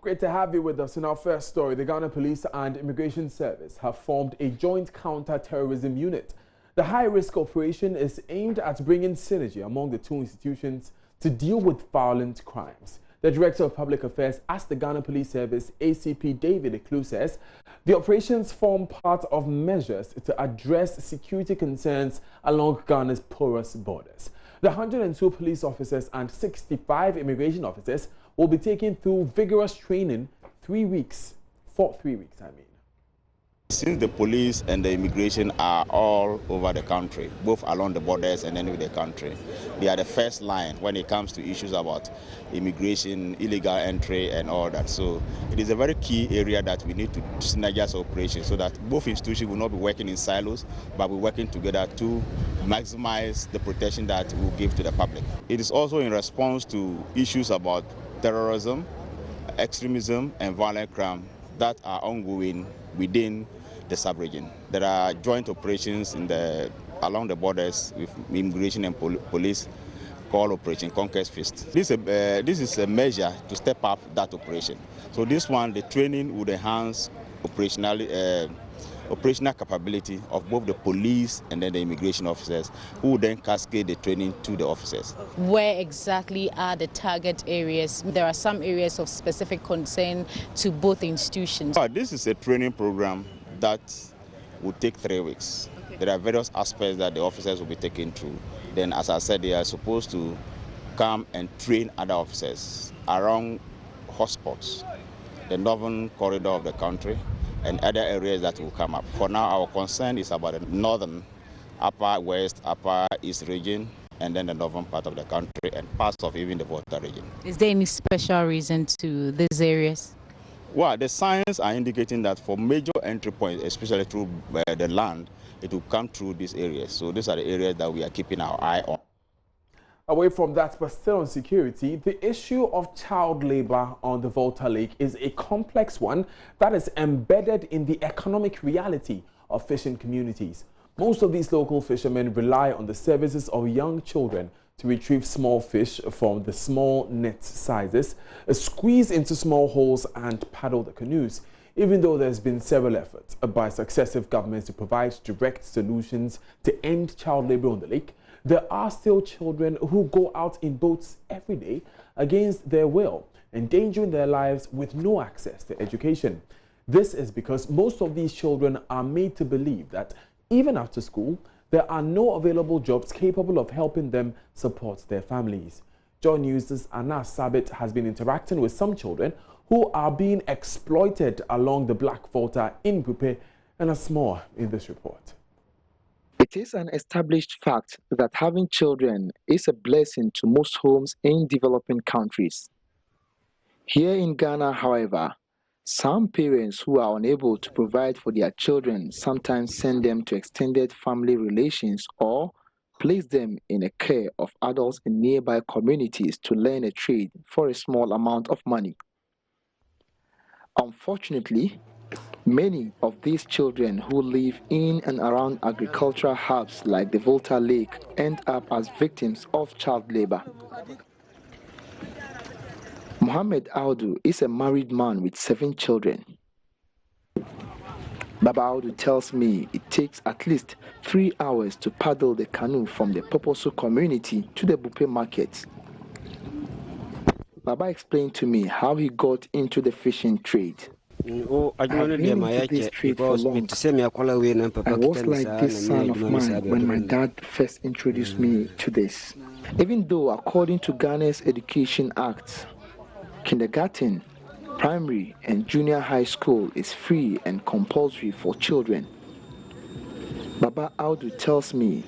Great to have you with us. In our first story, the Ghana Police and Immigration Service have formed a joint counter-terrorism unit. The high-risk operation is aimed at bringing synergy among the two institutions to deal with violent crimes. The Director of Public Affairs asked the Ghana Police Service, ACP David Eklu, says the operations form part of measures to address security concerns along Ghana's porous borders. The 102 police officers and 65 immigration officers will be taken through vigorous training for 3 weeks. Since the police and the immigration are all over the country, both along the borders and then with the country, they are the first line when it comes to issues about immigration, illegal entry and all that. So it is a very key area that we need to synergize operations so that both institutions will not be working in silos, but we're working together to maximize the protection that we will give to the public. It is also in response to issues about terrorism, extremism and violent crime that are ongoing within the sub-region. There are joint operations along the borders with immigration and police called Operation Conquest Fist. This is a measure to step up that operation. So this one, the training would enhance operational capability of both the police and then the immigration officers, who will then cascade the training to the officers. Where exactly are the target areas? There are some areas of specific concern to both institutions. This is a training program that will take 3 weeks. Okay. There are various aspects that the officers will be taken through. Then, as I said, they are supposed to come and train other officers around hotspots, the northern corridor of the country, and other areas that will come up. For now, our concern is about the northern, upper west, upper east region, and then the northern part of the country and parts of even the Volta region. Is there any special reason to these areas? Well, the signs are indicating that for major entry points, especially through the land, it will come through these areas. So these are the areas that we are keeping our eye on. Away from that, but still on security, the issue of child labor on the Volta Lake is a complex one that is embedded in the economic reality of fishing communities. Most of these local fishermen rely on the services of young children to retrieve small fish from the small net sizes, squeeze into small holes and paddle the canoes. Even though there's been several efforts by successive governments to provide direct solutions to end child labor on the lake, there are still children who go out in boats every day against their will, endangering their lives with no access to education. This is because most of these children are made to believe that even after school, there are no available jobs capable of helping them support their families. John News' Anas Sabit has been interacting with some children who are being exploited along the Black Volta in Bupe, and as more in this report. It is an established fact that having children is a blessing to most homes in developing countries. Here in Ghana, however, some parents who are unable to provide for their children sometimes send them to extended family relations or place them in the care of adults in nearby communities to learn a trade for a small amount of money. Unfortunately, many of these children who live in and around agricultural hubs like the Volta Lake end up as victims of child labor. Mohammed Audu is a married man with 7 children. Baba Audu tells me it takes at least 3 hours to paddle the canoe from the Poposo community to the Bupe market. Baba explained to me how he got into the fishing trade. I've been into this trade for long. I was like this son of mine when my dad first introduced me to this. Even though according to Ghana's Education Act, kindergarten, primary and junior high school is free and compulsory for children, Baba Audu tells me,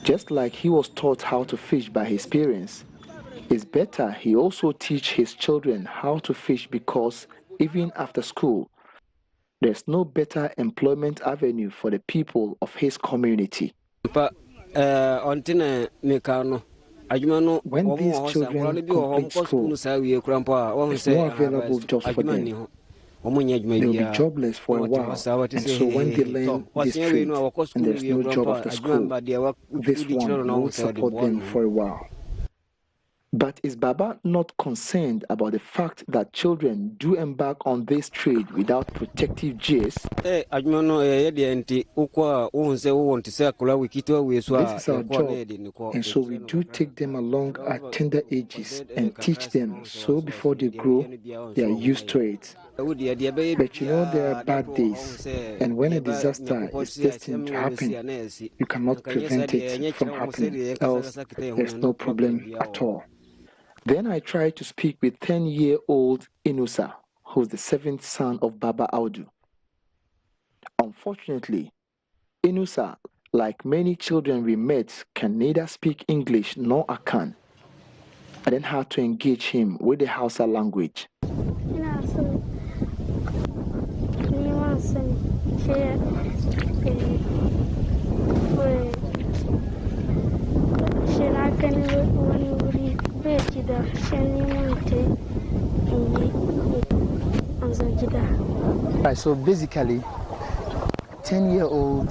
just like he was taught how to fish by his parents, it's better he also teach his children how to fish, because even after school, there's no better employment avenue for the people of his community. When these children complete school, there's no available jobs for them. They'll be jobless for a while, and so when they learn this trade and there's no job after school, this one will support them for a while. But is Baba not concerned about the fact that children do embark on this trade without protective gears? This is our job, and so we do take them along at tender ages and teach them, so before they grow, they are used to it. But you know, there are bad days, and when a disaster is destined to happen, you cannot prevent it from happening, else there's no problem at all. Then I tried to speak with 10-year-old Inusa, who's the 7th son of Baba Audu. Unfortunately, Inusa, like many children we met, can neither speak English nor Akan. I then had to engage him with the Hausa language. Right, so basically, 10-year-old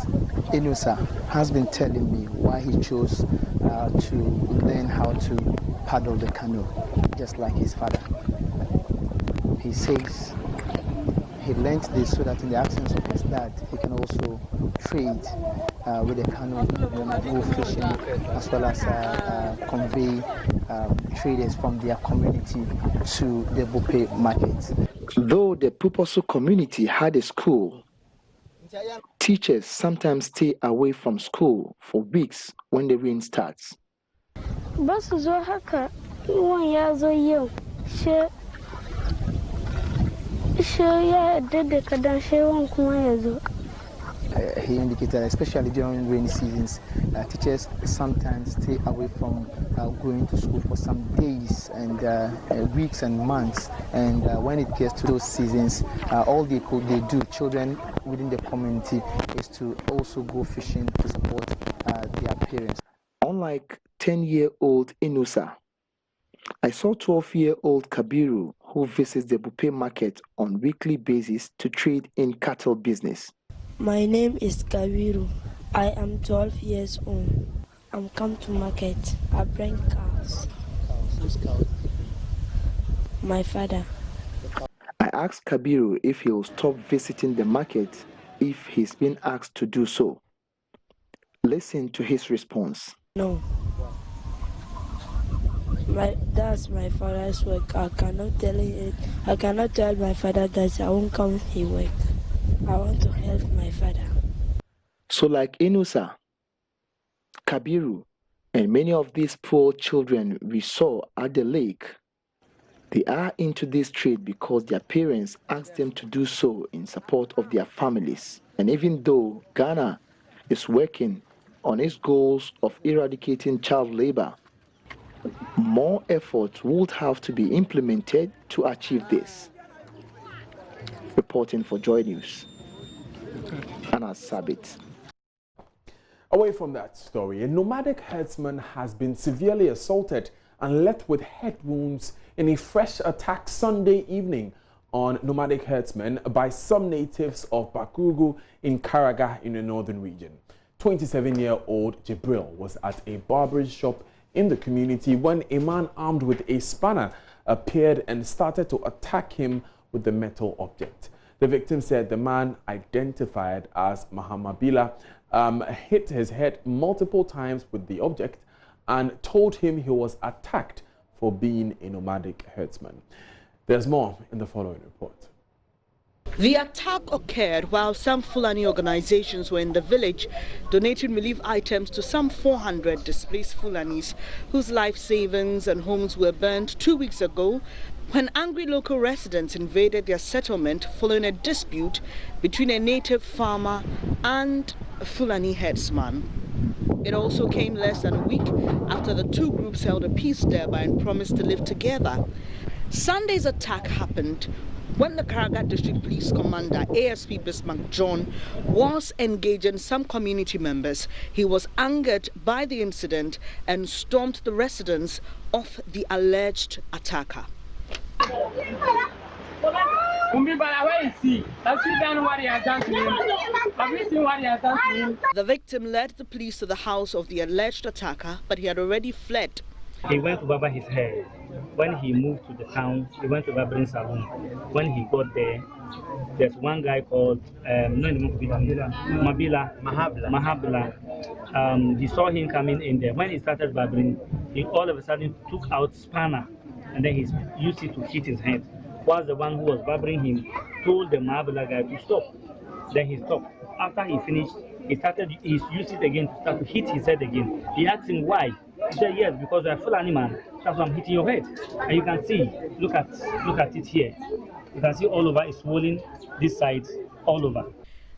Inusa has been telling me why he chose to learn how to paddle the canoe, just like his father. He says he learned this so that in the absence of his dad, he can also trade with the canoe and go fishing, as well as convey traders from their community to the Bope market. Though the Puposo community had a school, teachers sometimes stay away from school for weeks when the rain starts. He indicated, especially during rainy seasons, teachers sometimes stay away from going to school for some days and weeks and months. And when it gets to those seasons, all they do, children within the community, is to also go fishing to support their parents. Unlike 10-year-old Inusa, I saw 12-year-old Kabiru, who visits the Bupe market on weekly basis to trade in cattle business. My name is Kabiru. I am 12 years old. I'm come to market. I bring cows. Who's cow? My father. I asked Kabiru if he will stop visiting the market if he's been asked to do so. Listen to his response. No. That's my father's work. I cannot tell my father that I won't come to work. I want to help my father. So like Inusa, Kabiru, and many of these poor children we saw at the lake, they are into this trade because their parents asked them to do so in support of their families. And even though Ghana is working on its goals of eradicating child labor, more effort would have to be implemented to achieve this. Reporting for Joy News, Anna Sabit. Away from that story, a nomadic herdsman has been severely assaulted and left with head wounds in a fresh attack Sunday evening on nomadic herdsmen by some natives of Bakugu in Karaga in the northern region. 27-year-old Jibril was at a barber's shop in the community when a man armed with a spanner appeared and started to attack him with the metal object. The victim said the man, identified as Mahamabila, hit his head multiple times with the object and told him he was attacked for being a nomadic herdsman. There's more in the following report. The attack occurred while some Fulani organizations were in the village donating relief items to some 400 displaced Fulanis whose life savings and homes were burned 2 weeks ago when angry local residents invaded their settlement following a dispute between a native farmer and a Fulani herdsman. It also came less than a week after the two groups held a peace thereby and promised to live together. Sunday's attack happened when the Karaga District Police Commander, ASP Bismarck John, was engaging some community members. He was angered by the incident and stormed the residence of the alleged attacker. The victim led the police to the house of the alleged attacker, but he had already fled. He went to barber his hair. When he moved to the town, he went to barbering salon. When he got there, there's one guy called Mahabla. He saw him coming in there. When he started barbering, he all of a sudden took out spanner and then he used it to hit his head. Whilst the one who was barbering him told the Mahabla guy to stop. Then he stopped. After he finished, he used it again to start to hit his head again. He asked him why. He said, yes, because you're a full animal. That's why I'm hitting your head. And you can see, look at it here. You can see all over, it's swollen, this side, all over.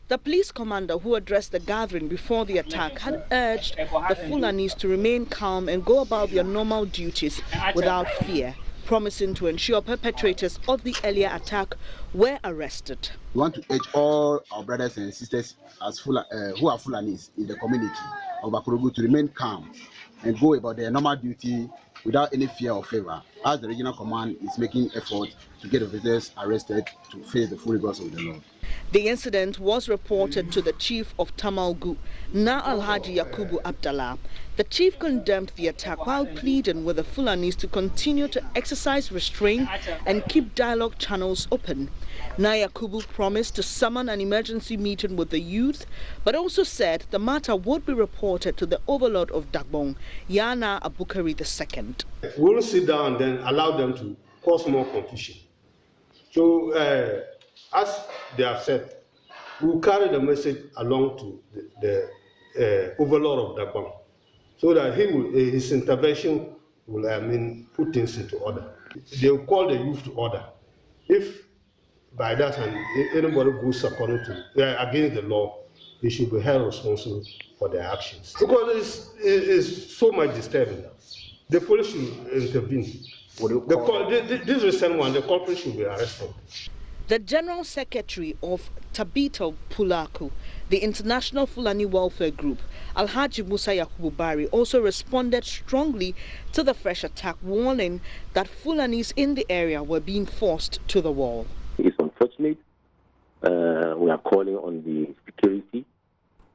The police commander who addressed the gathering before the attack had urged the Fulanis to remain calm and go about their normal duties without fear, promising to ensure perpetrators of the earlier attack were arrested. We want to urge all our brothers and sisters who are Fulanis in the community of Bakorogu to remain calm and go about their normal duty without any fear or favor, as the regional command is making effort to get officers arrested to face the full rigors of the law. The incident was reported to the chief of Tamalgu, Na Alhaji Yakubu Abdallah. The chief condemned the attack while pleading with the Fulanis to continue to exercise restraint and keep dialogue channels open. Na Yakubu promised to summon an emergency meeting with the youth, but also said the matter would be reported to the overlord of Dagbon, Yana Abukari II. We'll sit down and then allow them to cause more confusion. So, as they have said, we'll carry the message along to the overlord of Dagbon, so that his intervention will put things into order. They will call the youth to order. If by that time anybody goes according to against the law, they should be held responsible for their actions. Because it's so much disturbing now. The police should intervene. This recent one, the culprit should be arrested. The General Secretary of Tabita Pulaku, the International Fulani Welfare Group, Alhaji Musa Yakubu Bari, also responded strongly to the fresh attack, warning that Fulanis in the area were being forced to the wall. It's unfortunate. We are calling on the security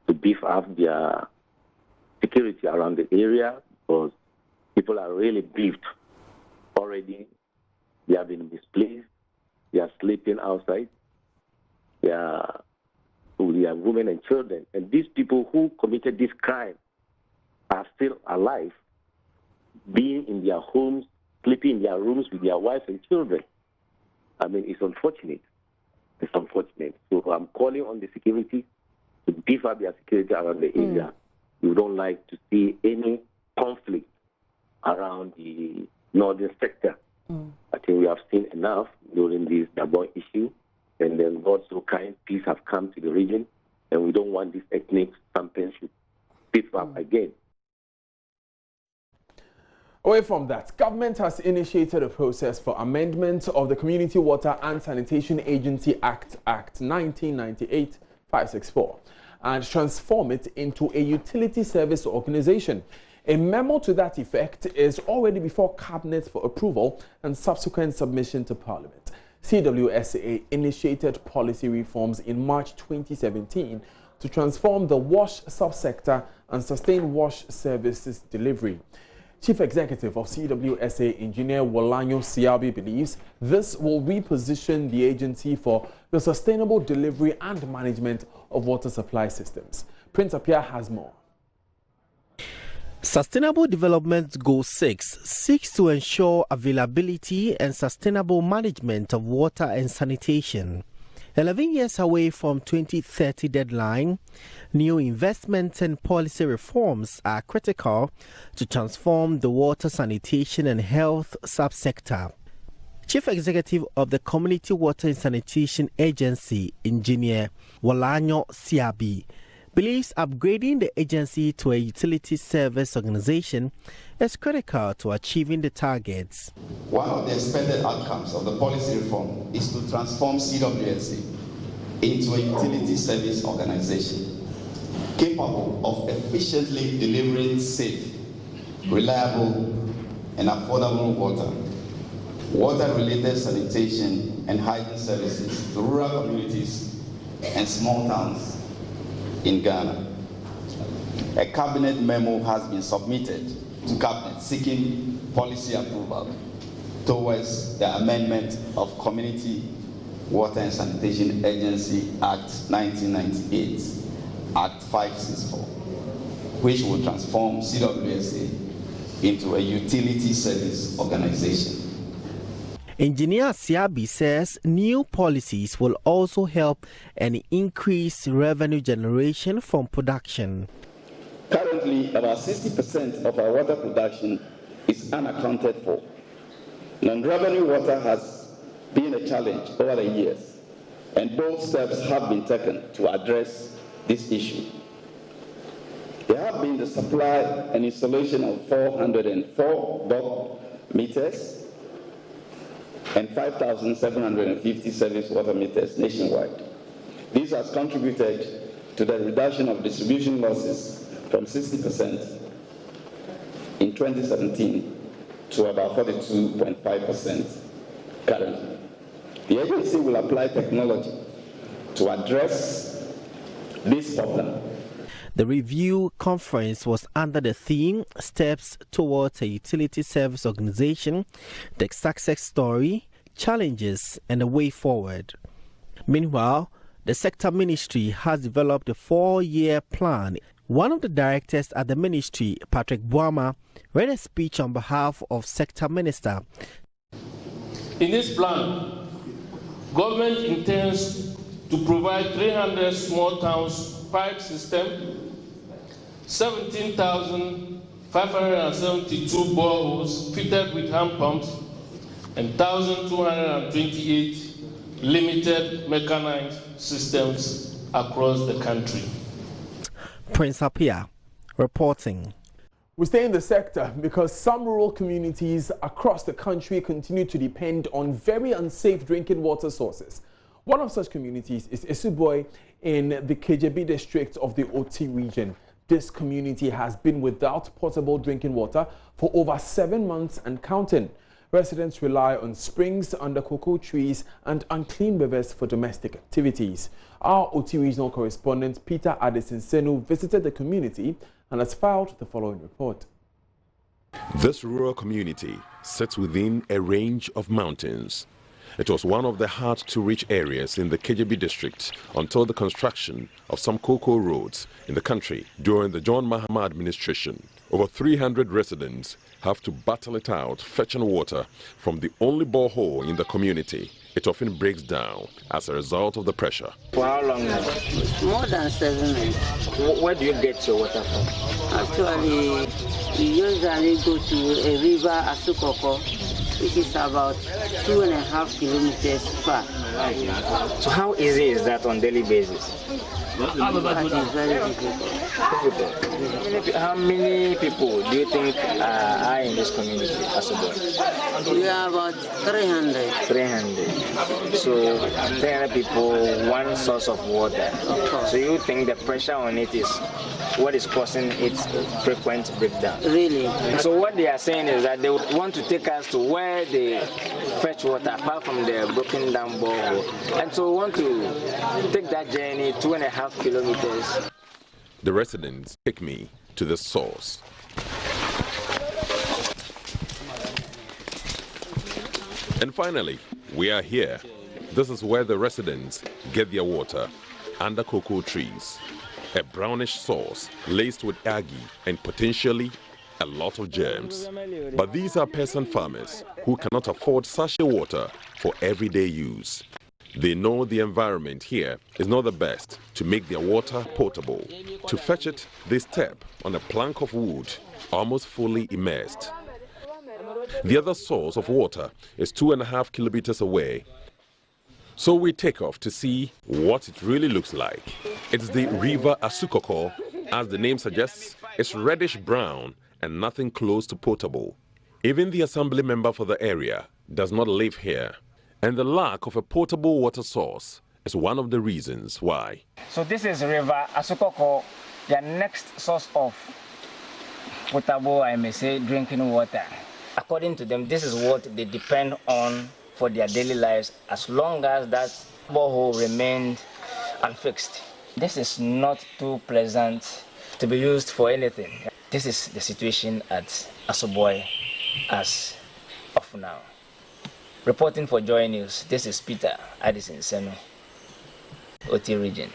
to beef up their security around the area, because people are really beefed already. They have been displaced. They are sleeping outside. They are women and children. And these people who committed this crime are still alive, being in their homes, sleeping in their rooms with their wives and children. I mean, it's unfortunate. It's unfortunate. So I'm calling on the security to beef up their security around the area. We don't like to see any conflict around the northern sector. I think we have seen enough during this Dagbon issue, and then God so kind, peace have come to the region, and we don't want this ethnic championship beef up again. Away from that, government has initiated a process for amendment of the Community Water and Sanitation Agency Act 1998-564 and transform it into a utility service organization. A memo to that effect is already before Cabinet for approval and subsequent submission to Parliament. CWSA initiated policy reforms in March 2017 to transform the wash subsector and sustain wash services delivery. Chief Executive of CWSA, Engineer Wolanyo Siabi, believes this will reposition the agency for the sustainable delivery and management of water supply systems. Prince Apia has more. Sustainable Development Goal 6 seeks to ensure availability and sustainable management of water and sanitation. 11 years away from 2030 deadline, new investments and policy reforms are critical to transform the water, sanitation and health subsector. Chief Executive of the Community Water and Sanitation Agency, Engineer Wolanyo Siabi, believes upgrading the agency to a utility service organization is critical to achieving the targets. One of the expected outcomes of the policy reform is to transform CWSA into a utility service organization capable of efficiently delivering safe, reliable, and affordable water-related sanitation and hygiene services to rural communities and small towns in Ghana. A cabinet memo has been submitted to Cabinet seeking policy approval towards the amendment of Community Water and Sanitation Agency Act 1998, Act 564, which will transform CWSA into a utility service organization. Engineer Siabi says new policies will also help and increase revenue generation from production. Currently, about 60% of our water production is unaccounted for. Non-revenue water has been a challenge over the years, and bold steps have been taken to address this issue. There have been the supply and installation of 404 bulk meters and 5,750 service water meters nationwide. This has contributed to the reduction of distribution losses from 60% in 2017 to about 42.5% currently. The agency will apply technology to address this problem. The review conference was under the theme Steps Towards a Utility Service Organization, the Success Story, Challenges and the Way Forward. Meanwhile, the sector ministry has developed a 4-year plan. One of the directors at the ministry, Patrick Boama, read a speech on behalf of sector minister. In this plan, government intends to provide 300 small towns pipe system, 17,572 boreholes fitted with hand pumps, and 1,228 limited mechanized systems across the country. Prince Apia reporting. We stay in the sector because some rural communities across the country continue to depend on very unsafe drinking water sources. One of such communities is Isuboi in the KJB district of the Oti region. This community has been without potable drinking water for over 7 months and counting. Residents rely on springs under cocoa trees and unclean rivers for domestic activities. Our Oti regional correspondent Peter Adesinsenu visited the community and has filed the following report. This rural community sits within a range of mountains. It was one of the hard-to-reach areas in the KJB district until the construction of some cocoa roads in the country during the John Mahama administration. Over 300 residents have to battle it out fetching water from the only borehole in the community. It often breaks down as a result of the pressure. For how long now? More than 7 months. Where do you get your water from? Actually, we usually go to a river, Asukoko, which is about 2.5 kilometers far. So how easy is that on daily basis? That is very difficult. How many people do you think are in this community? We are about 300. 300. So 300 people, one source of water. So you think the pressure on it is what is causing its frequent breakdown? Really? So what they are saying is that they want to take us to where they fetch water apart from the broken down borehole. And so we want to take that journey 2.5 kilometers. The residents take me to the source. And finally, we are here. This is where the residents get their water, under cocoa trees. A brownish source laced with algae and potentially a lot of germs. But these are peasant farmers who cannot afford sachet water for everyday use. They know the environment here is not the best to make their water potable. To fetch it, they step on a plank of wood, almost fully immersed. The other source of water is 2.5 kilometers away. So we take off to see what it really looks like. It's the river Asukoko. As the name suggests, it's reddish brown and nothing close to potable. Even the assembly member for the area does not live here. And the lack of a potable water source is one of the reasons why. So this is river Asukoko, their next source of potable, I may say, drinking water. According to them, this is what they depend on for their daily lives as long as that borehole remained unfixed. This is not too pleasant to be used for anything. this is the situation at Asoboy as of now. Reporting for Joy News, this is Peter Addison Seno, Oti Region.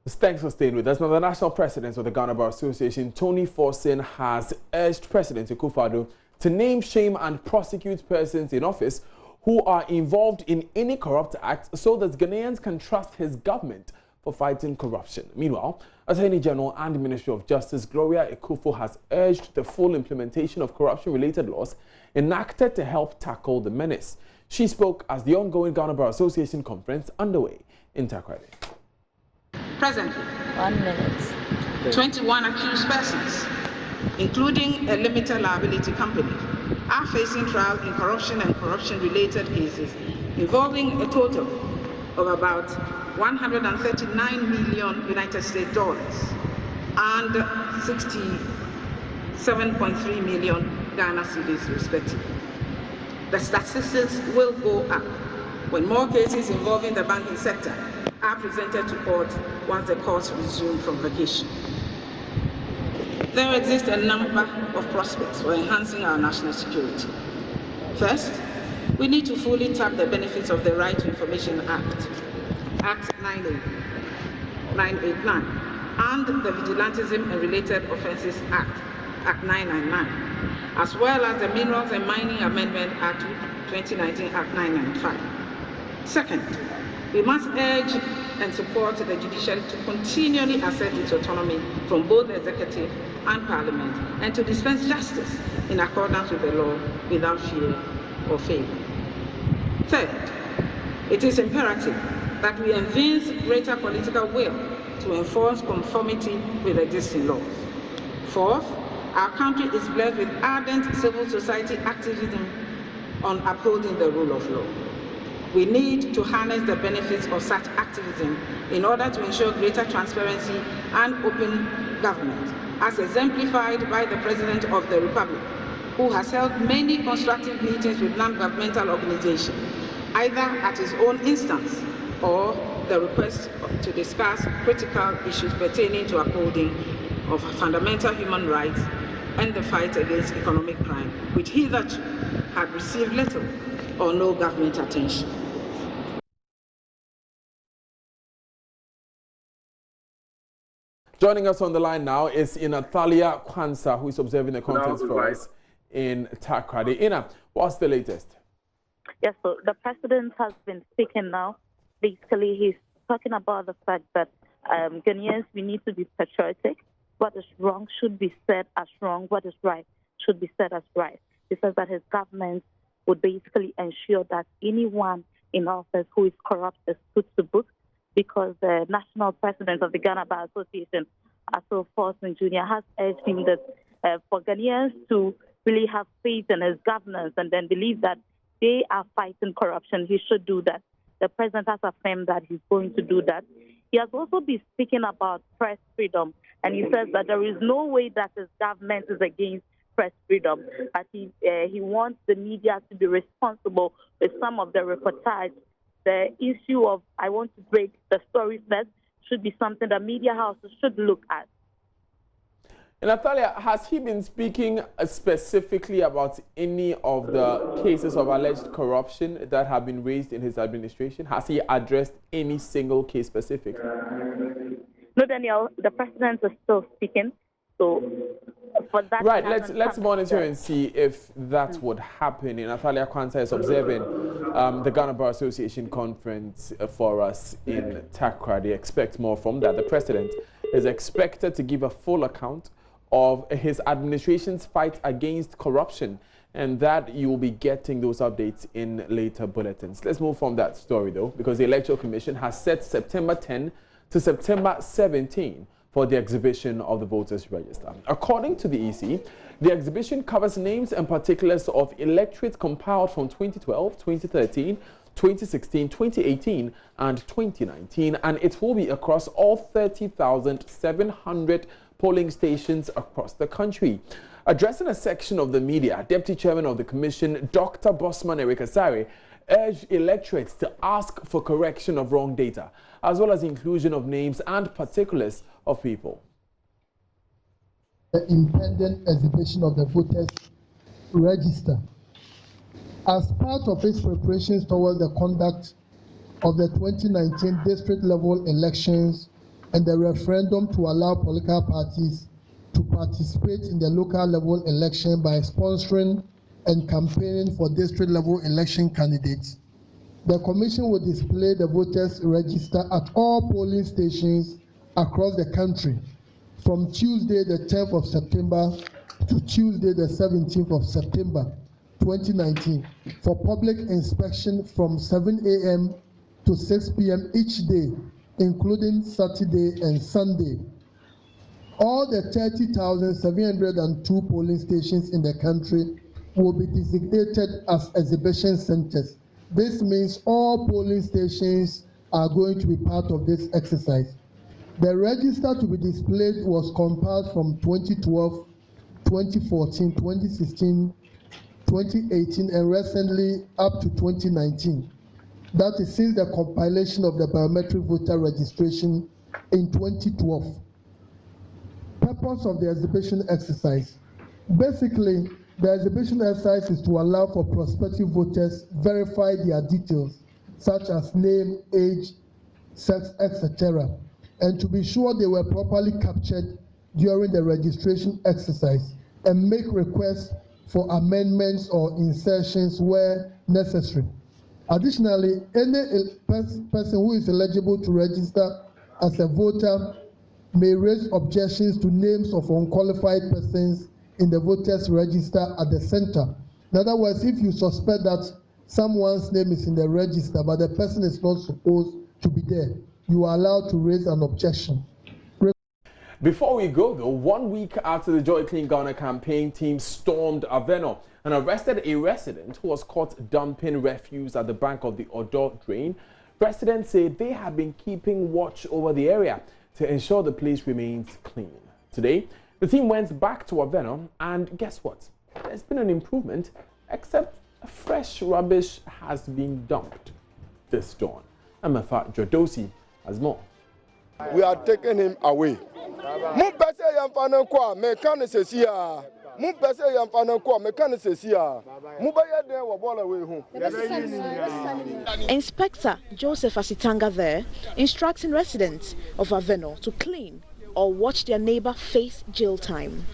Thanks for staying with us. Now, the National President of the Ghana Bar Association, Tony Forson, has urged President Akufo-Addo to name, shame and prosecute persons in office who are involved in any corrupt act so that Ghanaians can trust his government for fighting corruption. Meanwhile, Attorney General and Ministry of Justice Gloria Ekufo has urged the full implementation of corruption-related laws enacted to help tackle the menace. She spoke as the ongoing Ghana Bar Association conference underway in Takoradi. Presently, 1 minute. 21 accused persons, including a limited liability company, are facing trial in corruption and corruption-related cases involving a total of about 139 million United States dollars and 67.3 million Ghana cedis respectively. The statistics will go up when more cases involving the banking sector are presented to court once the courts resume from vacation. There exist a number of prospects for enhancing our national security. First, we need to fully tap the benefits of the Right to Information Act, Act 989, and the Vigilantism and Related Offences Act, Act 999, as well as the Minerals and Mining Amendment Act 2019, Act 995. Second, we must urge and support the judiciary to continually assert its autonomy from both the executive and parliament and to dispense justice in accordance with the law without fear or favor. Third, it is imperative that we evince greater political will to enforce conformity with existing laws. Fourth, our country is blessed with ardent civil society activism on upholding the rule of law. We need to harness the benefits of such activism in order to ensure greater transparency and open government, as exemplified by the President of the Republic, who has held many constructive meetings with non-governmental organizations, either at his own instance or the request to discuss critical issues pertaining to upholding of fundamental human rights and the fight against economic crime, which hitherto had received little or no government attention. Joining us on the line now is Natalia Kwanzaa, who is observing the conference for us in Takoradi. Ina, what's the latest? Yes, so the president has been speaking now. Basically, he's talking about the fact that Ghanaians, we need to be patriotic. What is wrong should be said as wrong. What is right should be said as right. He says that his government would basically ensure that anyone in office who is corrupt is put to book, because the national president of the Ghana Bar Association, Aso Forson Jr., has urged him that for Ghanaians to really have faith in his governance and then believe that they are fighting corruption, he should do that. The president has affirmed that he's going to do that. He has also been speaking about press freedom, and he says that there is no way that his government is against press freedom, but he wants the media to be responsible with some of the reportage. The issue of I want to break the story first should be something that media houses should look at. And Natalia, has he been speaking specifically about any of the cases of alleged corruption that have been raised in his administration? Has he addressed any single case specifically? No, Daniel, the president is still speaking. So for that, right, let's monitor and see if that would happen. And Natalia Kwanzaa is observing the Ghana Bar Association conference for us in Takoradi. Expect more from that. The president is expected to give a full account of his administration's fight against corruption, and that you will be getting those updates in later bulletins. Let's move from that story, though, because the Electoral Commission has set September 10 to September 17 for the exhibition of the voters' register. According to the EC, the exhibition covers names and particulars of electorate compiled from 2012, 2013, 2016, 2018, and 2019, and it will be across all 30,700 polling stations across the country. Addressing a section of the media, Deputy Chairman of the Commission, Dr. Bosman Erikasare, urged electorates to ask for correction of wrong data, as well as inclusion of names and particulars of people. The impending exhibition of the voters register. As part of its preparations towards the conduct of the 2019 district level elections and the referendum to allow political parties to participate in the local level election by sponsoring and campaigning for district level election candidates, the Commission will display the voters register at all polling stations across the country from Tuesday the 10th of September to Tuesday the 17th of September 2019 for public inspection from 7 a.m. to 6 p.m. each day, including Saturday and Sunday. All the 30,702 polling stations in the country will be designated as exhibition centers. This means all polling stations are going to be part of this exercise. The register to be displayed was compiled from 2012, 2014, 2016, 2018, and recently up to 2019. That is since the compilation of the biometric voter registration in 2012. Purpose of the exhibition exercise. Basically, the exhibition exercise is to allow for prospective voters verify their details, such as name, age, sex, etc., and to be sure they were properly captured during the registration exercise, and make requests for amendments or insertions where necessary. Additionally, any person who is eligible to register as a voter may raise objections to names of unqualified persons in the voters register at the center. In other words, if you suspect that someone's name is in the register but the person is not supposed to be there, you are allowed to raise an objection. Before we go though, 1 week after the Joy Clean Ghana campaign team stormed Aveno and arrested a resident who was caught dumping refuse at the bank of the Odo drain, residents say they have been keeping watch over the area to ensure the place remains clean. Today, the team went back to Aveno and guess what? There's been an improvement, except fresh rubbish has been dumped this dawn. Amafa Jodosi has more. We are taking him away. Inspector Joseph Asitanga there instructing residents of Aveno to clean or watch their neighbor face jail time.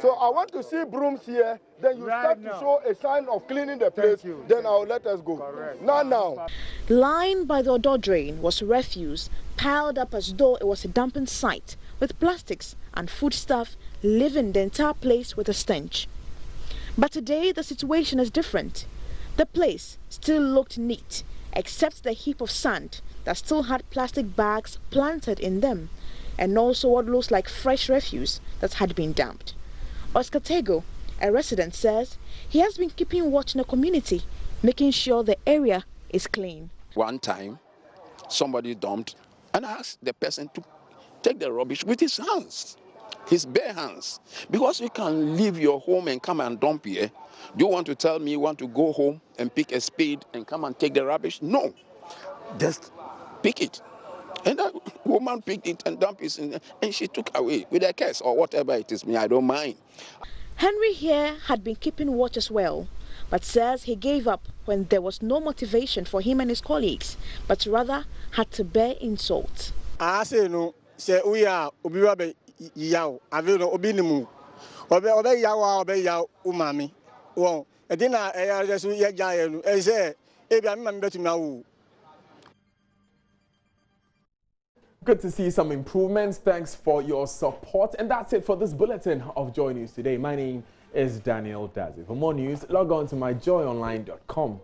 So I want to see brooms here, then you start to show a sign of cleaning the place, then I'll let us go. Correct. Now. Lying by the Odo drain was refuse piled up as though it was a dumping site, with plastics and foodstuff leaving the entire place with a stench. But today the situation is different. The place still looked neat, except the heap of sand that still had plastic bags planted in them, and also what looks like fresh refuse that had been dumped. Oscar Tego, a resident, says he has been keeping watch in the community, making sure the area is clean. One time, somebody dumped and asked the person to take the rubbish with his hands, his bare hands. Because you can leave your home and come and dump here. Do you want to tell me you want to go home and pick a spade and come and take the rubbish? No, just pick it. And that woman picked it and dumped it in, and she took away with a curse or whatever it is. Me, I don't mind. Henry here had been keeping watch as well, but says he gave up when there was no motivation for him and his colleagues, but rather had to bear insult. I say no, say we are obi yaw, avelo obi nimu, obi yawa obi yaw umami. Well, I didn't just we yaw. I say, ebi ami mami betu mawu. Good to see some improvements. Thanks for your support. And that's it for this bulletin of Joy News today. My name is Daniel Dazi. For more news, log on to myjoyonline.com.